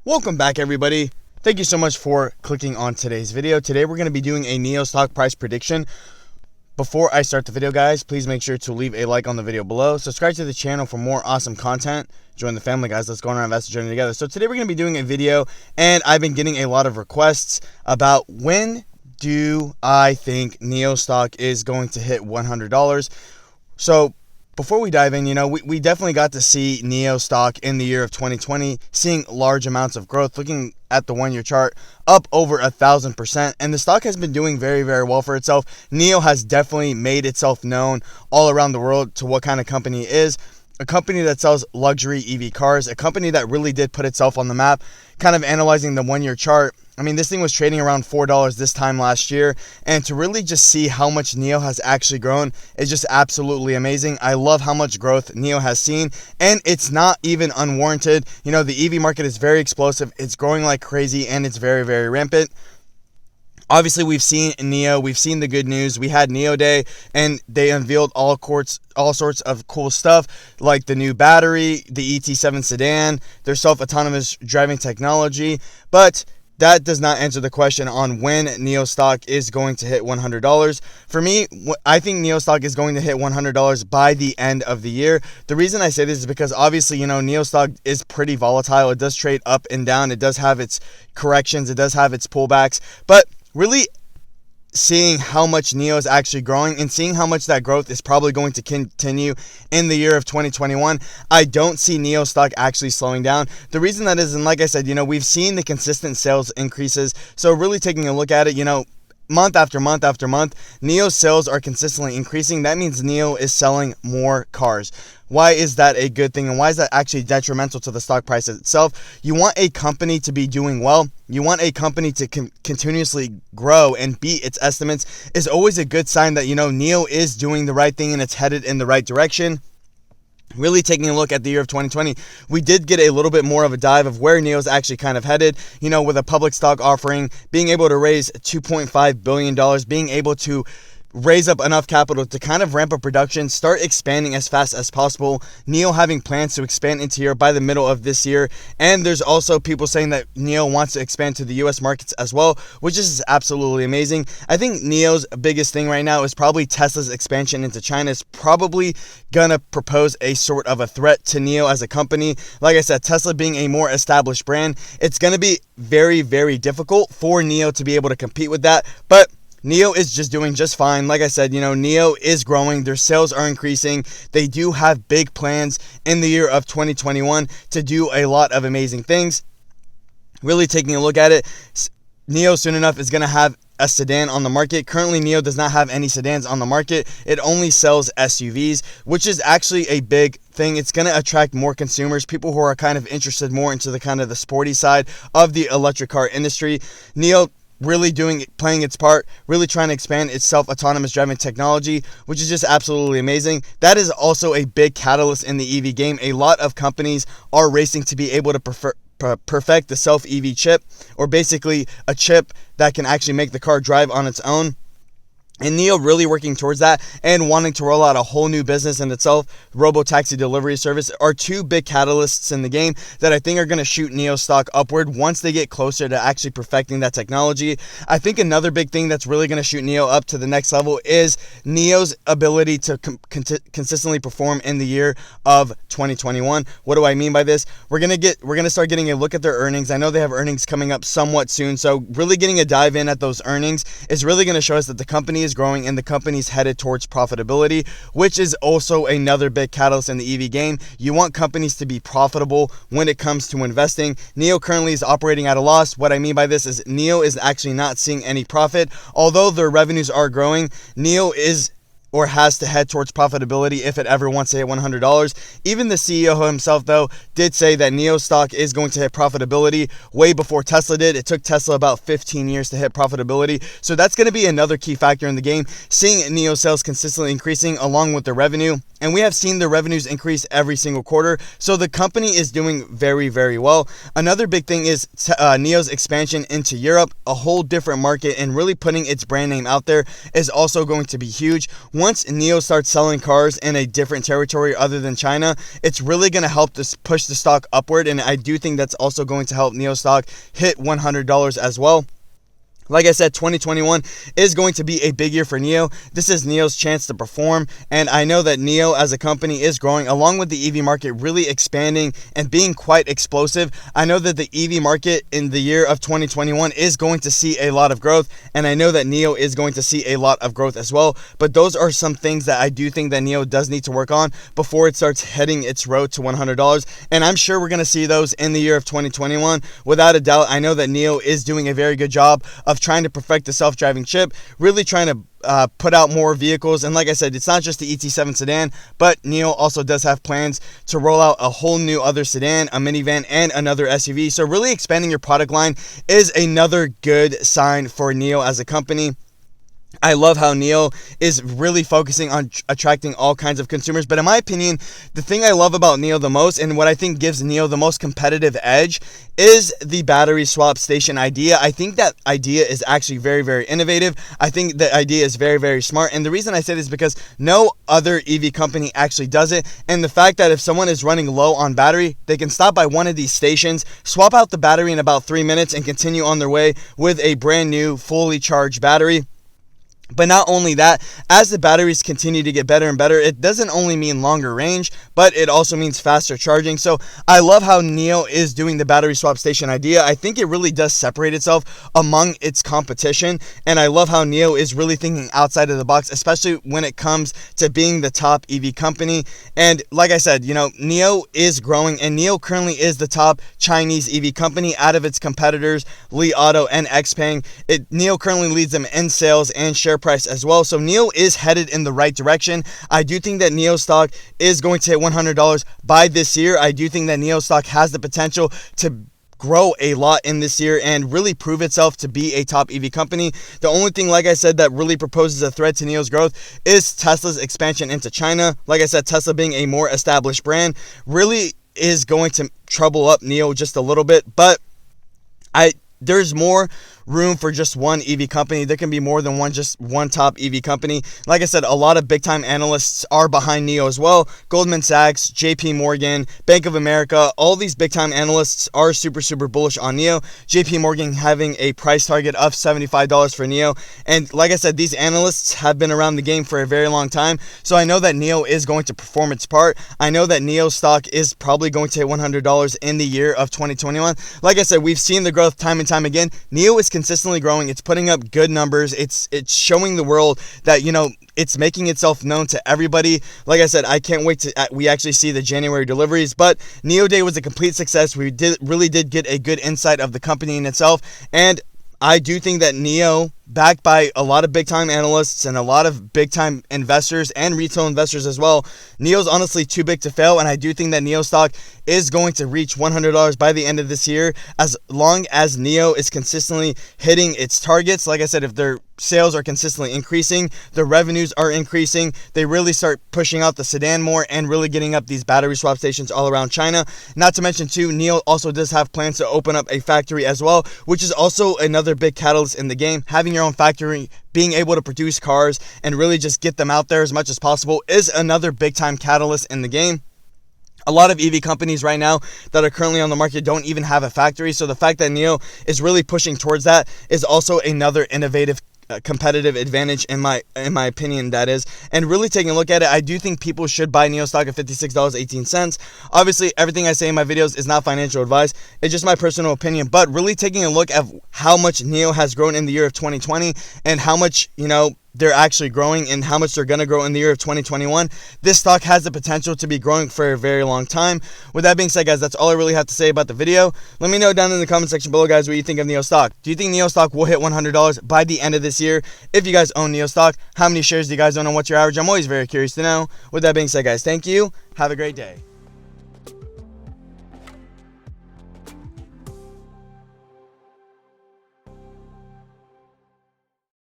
Welcome back, everybody. Thank you so much for clicking on today's video. Today we're going to be doing a NIO stock price prediction. Before I start the video, guys, please make sure to leave a like on the video below. Subscribe to the channel for more awesome content. Join the family, guys. Let's go on our investor journey together. So today we're going to be doing a video, and I've been getting a lot of requests about when do I think NIO stock is going to hit $100. So before we dive in, we definitely got to see NIO stock in the year of 2020, seeing large amounts of growth. Looking at the one-year chart, up over 1,000%, and the stock has been doing very, very well for itself. NIO has definitely made itself known all around the world to what kind of company it is. A company that sells luxury EV cars, a company that really did put itself on the map. Kind of analyzing the one-year chart, I mean, this thing was trading around $4 this time last year, and to really just see how much NIO has actually grown is just absolutely amazing. I love how much growth NIO has seen, and it's not even unwarranted. The EV market is very explosive, it's growing like crazy, and it's very, very rampant. Obviously, we've seen NIO, we've seen the good news. We had NIO Day, and they unveiled all sorts of cool stuff, like the new battery, the ET7 sedan, their self-autonomous driving technology. But that does not answer the question on when NIO stock is going to hit $100. For me, I think NIO stock is going to hit $100 by the end of the year. The reason I say this is because obviously, NIO stock is pretty volatile. It does trade up and down. It does have its corrections. It does have its pullbacks. But really seeing how much NIO is actually growing and seeing how much that growth is probably going to continue in the year of 2021, I don't see NIO stock actually slowing down. The reason that is, and like I said, we've seen the consistent sales increases. So really taking a look at it, month after month after month, NIO sales are consistently increasing. That means NIO is selling more cars. Why is that a good thing, and why is that actually detrimental to the stock price itself? You want a company to be doing well. You want a company to continuously grow and beat its estimates. Is always a good sign that, NIO is doing the right thing and it's headed in the right direction. Really taking a look at the year of 2020, we did get a little bit more of a dive of where NIO is actually kind of headed, with a public stock offering, being able to raise $2.5 billion, being able to raise up enough capital to kind of ramp up production, start expanding as fast as possible. NIO having plans to expand into Europe by the middle of this year. And there's also people saying that NIO wants to expand to the US markets as well, which is absolutely amazing. I think NIO's biggest thing right now is probably Tesla's expansion into China is probably gonna propose a sort of a threat to NIO as a company. Like I said, Tesla being a more established brand, it's gonna be very, very difficult for NIO to be able to compete with that. But NIO is just doing just fine. Like I said, NIO is growing. Their sales are increasing. They do have big plans in the year of 2021 to do a lot of amazing things. Really taking a look at it, NIO soon enough is going to have a sedan on the market. Currently, NIO does not have any sedans on the market. It only sells SUVs, which is actually a big thing. It's going to attract more consumers, people who are kind of interested more into the kind of the sporty side of the electric car industry. NIO really playing its part, really trying to expand its self-autonomous driving technology, which is just absolutely amazing. That is also a big catalyst in the EV game. A lot of companies are racing to be able to perfect the self-EV chip, or basically a chip that can actually make the car drive on its own. And NIO really working towards that and wanting to roll out a whole new business in itself, robo-taxi delivery service, are two big catalysts in the game that I think are going to shoot NIO stock upward once they get closer to actually perfecting that technology. I think another big thing that's really going to shoot NIO up to the next level is NIO's ability to consistently perform in the year of 2021. What do I mean by this? We're going to start getting a look at their earnings. I know they have earnings coming up somewhat soon, so really getting a dive in at those earnings is really going to show us that the company is growing and the company's headed towards profitability, which is also another big catalyst in the EV game. You want companies to be profitable when it comes to investing. NIO currently is operating at a loss. What I mean by this is NIO is actually not seeing any profit. Although their revenues are growing, NIO is or has to head towards profitability if it ever wants to hit $100. Even the CEO himself, though, did say that NIO stock is going to hit profitability way before Tesla did. It took Tesla about 15 years to hit profitability. So that's going to be another key factor in the game, seeing NIO sales consistently increasing along with the revenue. And we have seen the revenues increase every single quarter. So the company is doing very, very well. Another big thing is NIO's expansion into Europe, a whole different market, and really putting its brand name out there is also going to be huge. One once NIO starts selling cars in a different territory other than China, it's really going to help to push the stock upward. And I do think that's also going to help NIO stock hit $100 as well. Like I said, 2021 is going to be a big year for NIO. This is NIO's chance to perform, and I know that NIO as a company is growing along with the EV market, really expanding and being quite explosive. I know that the EV market in the year of 2021 is going to see a lot of growth, and I know that NIO is going to see a lot of growth as well. But those are some things that I do think that NIO does need to work on before it starts heading its road to $100, and I'm sure we're going to see those in the year of 2021 without a doubt. I know that NIO is doing a very good job of trying to perfect the self-driving chip, really trying to put out more vehicles. And like I said, it's not just the ET7 sedan, but NIO also does have plans to roll out a whole new other sedan, a minivan, and another SUV. So really expanding your product line is another good sign for NIO as a company. I love how NIO is really focusing on attracting all kinds of consumers. But in my opinion, the thing I love about NIO the most, and what I think gives NIO the most competitive edge, is the battery swap station idea. I think that idea is actually very, very innovative. I think the idea is very, very smart. And the reason I say this is because no other EV company actually does it. And the fact that if someone is running low on battery, they can stop by one of these stations, swap out the battery in about 3 minutes, and continue on their way with a brand new, fully charged battery. But not only that, as the batteries continue to get better and better, it doesn't only mean longer range, but it also means faster charging. So I love how NIO is doing the battery swap station idea. I think it really does separate itself among its competition. And I love how NIO is really thinking outside of the box, especially when it comes to being the top EV company. And like I said, NIO is growing, and NIO currently is the top Chinese EV company out of its competitors, Li Auto and XPeng. NIO currently leads them in sales and share price as well. So NIO is headed in the right direction. I do think that NIO stock is going to hit $100 by this year. I do think that NIO stock has the potential to grow a lot in this year and really prove itself to be a top EV company. The only thing, like I said, that really proposes a threat to NIO's growth is Tesla's expansion into China. Like I said, Tesla being a more established brand really is going to trouble up NIO just a little bit, but there's more room for just one EV company. There can be more than just one top EV company. Like I said, a lot of big time analysts are behind NIO as well. Goldman Sachs, JP Morgan, Bank of America, all these big time analysts are super bullish on NIO. JP Morgan having a price target of $75 for NIO. And like I said, these analysts have been around the game for a very long time. So I know that NIO is going to perform its part. I know that NIO stock is probably going to hit $100 in the year of 2021. Like I said, we've seen the growth time and time again. NIO is consistently growing. It's putting up good numbers. It's showing the world that, it's making itself known to everybody. Like I said, I can't wait to we actually see the January deliveries. But NIO Day was a complete success. We really did get a good insight of the company in itself. And I do think that NIO, backed by a lot of big time analysts and a lot of big time investors and retail investors as well, NIO's honestly too big to fail. And I do think that NIO stock is going to reach $100 by the end of this year, as long as NIO is consistently hitting its targets. Like I said, if their sales are consistently increasing, the revenues are increasing, they really start pushing out the sedan more and really getting up these battery swap stations all around China. Not to mention too, NIO also does have plans to open up a factory as well, which is also another big catalyst in the game. Having your own factory, being able to produce cars and really just get them out there as much as possible is another big time catalyst in the game. A lot of EV companies right now that are currently on the market don't even have a factory. So the fact that NIO is really pushing towards that is also another innovative competitive advantage in my opinion, that is. And really taking a look at it, I do think people should buy NIO stock at $56.18. Obviously, everything I say in my videos is not financial advice. It's just my personal opinion. But really taking a look at how much NIO has grown in the year of 2020 and how much, they're actually growing and how much they're going to grow in the year of 2021. This stock has the potential to be growing for a very long time. With that being said, guys, that's all I really have to say about the video. Let me know down in the comment section below, guys, what you think of NIO stock. Do you think NIO stock will hit $100 by the end of this year? If you guys own NIO stock, how many shares do you guys own and what's your average? I'm always very curious to know. With that being said, guys, thank you. Have a great day.